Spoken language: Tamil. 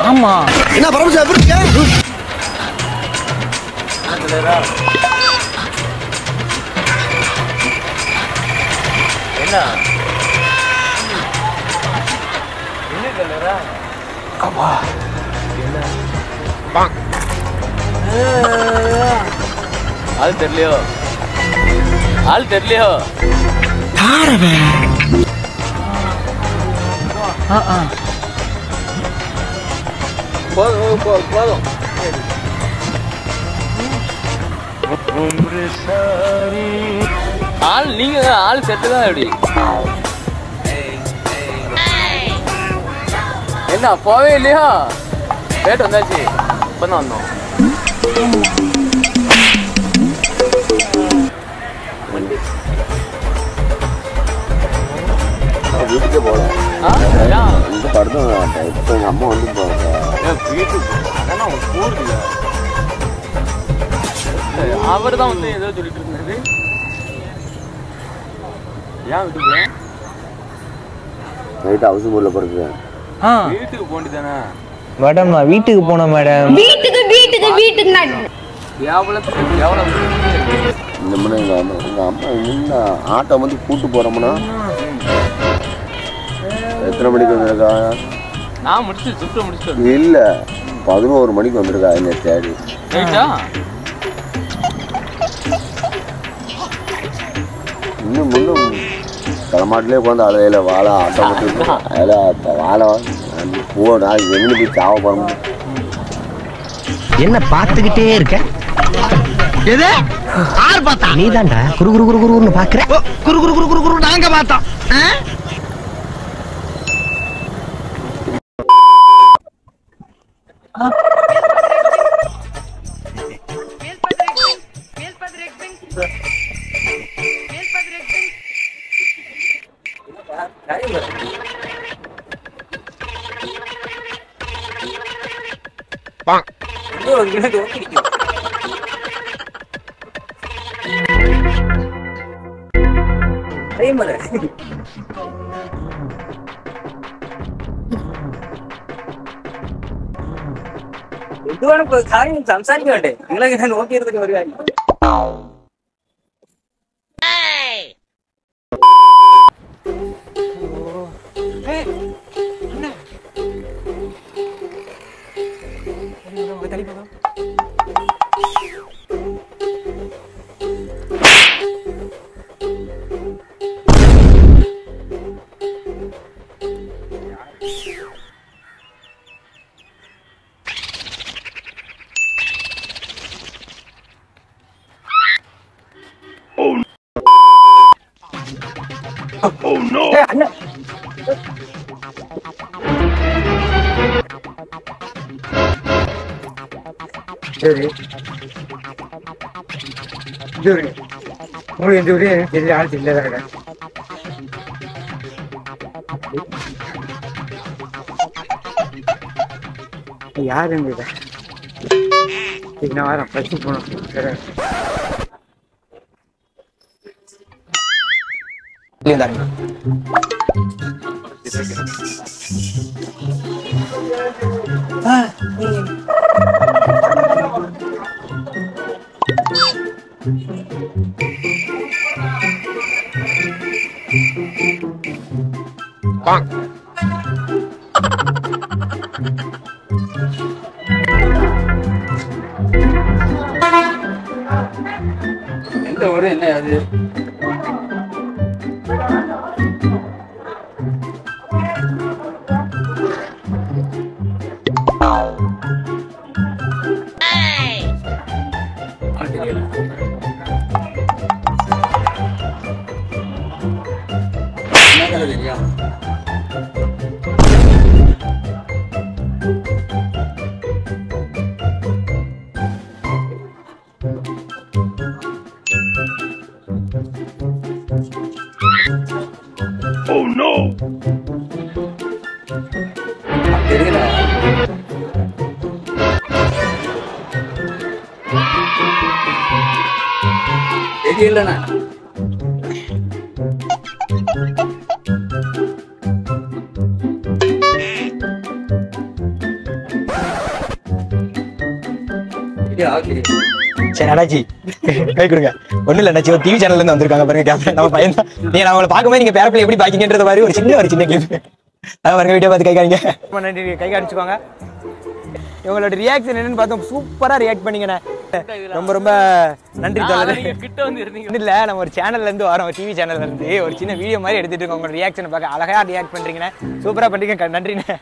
ஆமா என்ன பரமசா எப்படி இருக்க? என்ன என்ன கலரா? அப்பா என்ன ஆள் தெரியலையோ யாரவே? போதும் ஆள் நீங்க ஆள் செட்டு தான் எப்படி என்ன போவே இல்லையா? ரேட் வந்தாச்சு இப்பதான் வந்தோம். வீட்டுக்கே போகல இந்த படம் இப்போ எங்கள் அம்மா வந்து வீட்டுக்கு அதான் போடுது. அவர் தான் வந்து ஏதோ சொல்லிட்டு இருந்தாரு. ஏன் வீட்டுக்கு போறேன்? நைட்டு ஹவுஸ் போர்டில் படுக்குறேன். வீட்டுக்கு போண்டிதானே மேடம்? நான் வீட்டுக்கு போனேன் மேடம். வீட்டுக்கு இந்த மாதிரி எங்கள் அம்மா நின்று ஆட்டோ வந்து கூப்பிட்டு போகிறோம்னா எத்தனை மணிக்கு வந்திருக்கா? நான் முடிச்சுட்டு இல்லை 11 மணிக்கு வந்திருக்கா என்ன தேடி. இன்னும் முன்னும் தலைமாட்டிலே உட்காந்து அதையில வாழை ஆட்டோ மட்டும் அதில் வாழை போ நான் எங்கே போய் சாவ போகிறோம். என்ன பார்த்துக்கிட்டே இருக்க? எது யார் பார்த்தா? நீ தான்டா குரு குரு குரு குருன்னு பாக்குற. குரு குரு குரு குரு குரு நாங்க பார்த்தோம். എന്തുവാണ് കാര്യം സംസാരിക്കട്ടെ? നിങ്ങളെ നോക്കിയിരുന്നൊക്കെ ഒരു കാര്യം. Oh no! சரி உங்களுக்கு இந்த வீடு எனக்கு தெரியல, ஆள் தெரியல. யாருங்க நான் வரேன், பச்சு போனோம். எந்த ஊரு என்ன அது? அது தெரியும். Oh no. தெரியுங்களா? தெரியலண்ணா. சரி அண்ணாச்சி கை கொடுங்க. ஒன்றும் இல்லை அண்ணாச்சி, ஒரு டிவி சேனல்ல இருந்து வந்திருக்காங்க பாருங்க கேமரா. நம்ம பையன் தான். நான் அவங்களை பார்க்கும்போது நீங்க பேரப்பிள்ளை எப்படி பாக்கிங்கன்ற மாதிரி ஒரு சின்ன கிளிப் அதான் பாருங்க, வீடியோ பார்த்து கை காணிங்க. நன்றி, கை காணிச்சுக்கோங்க. இவங்களோட ரியாக்ஷன் என்னன்னு பார்த்தோம், சூப்பரா ரியாக்ட் பண்ணீங்கண்ணே. ரொம்ப ரொம்ப நன்றி தோழர். இல்ல நம்ம ஒரு சேனல்ல இருந்து வரோம், டிவி சேனல்ல இருந்து ஒரு சின்ன வீடியோ மாதிரி எடுத்துட்டு இருக்கோம். உங்களோட ரியாக்ஷன் பார்க்க அழகா ரியாக்ட் பண்றீங்கண்ணே, சூப்பரா பண்றீங்க, நன்றிண்ணே.